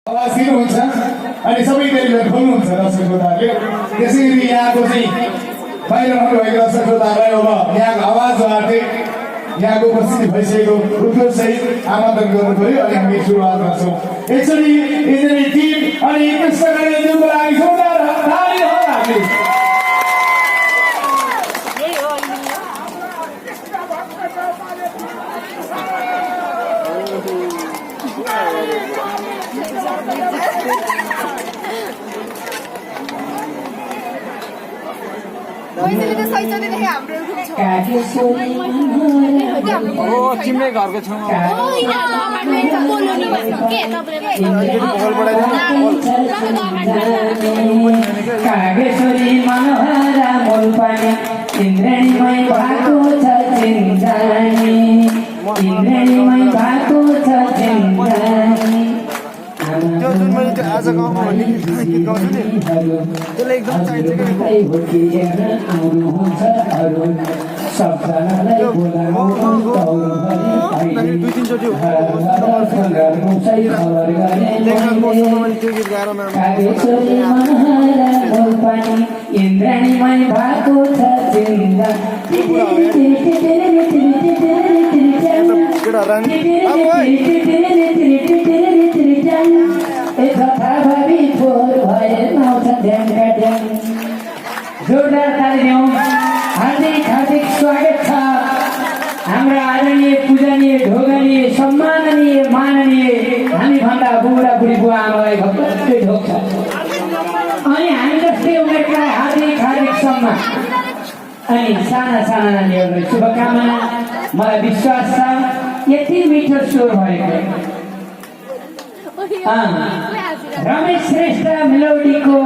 आवाज दिनुहुन्छ अनि सबै टेलिभिजन खोल्नुहुन्छ दर्शक श्रोताहरूले। त्यसैगरी यहाँको चाहिँ बाहिर भएको दर्शक श्रोताहरूलाई अब यहाँको आवाजबाट यहाँको उपस्थिति भइसकेको रुद्रसहित आमन्त्रण गर्नु पर्यो अनि हामी सुरुवात गर्छौँ। एकचोटि इन्जिनियरिङ टिम अनि कृष्णको लागि जोरदार ताली हो हामीले। तिम्रै घरको छेउमा कागेश्वरी मनोहरा मोलपानी इन्द्रेणीमय भएको छ चिन्तानी इन्द्रेणीमय भएको छ चिन्तानी त्यो जुन मैले आज गाउँमा भन्ने गीत गाउँछु नि त्यसलाई एकदम चाहिन्छ कि सबजनालाई दुई तिनचोटि कागेश्वरी मनोहरा मोलपानी इन्द्रेणीमय भएको छ चिन्ता जोरदार ताली दिउँ। हार्दिक हार्दिक स्वागत छ हाम्रा आदरणीय पूजनीय ढोगनीय सम्माननीय माननीय हामी भन्दा बुढा बुढी बुवा आमालाई भक्तै ढोग छ अनि हामी जस्तै उनीहरूलाई हार्दिक हार्दिक सम्मान अनि साना साना नानीहरूलाई शुभकामना। मलाई विश्वास छ यति मिठो स्वर भएको रमेश श्रेष्ठ मेलोडीको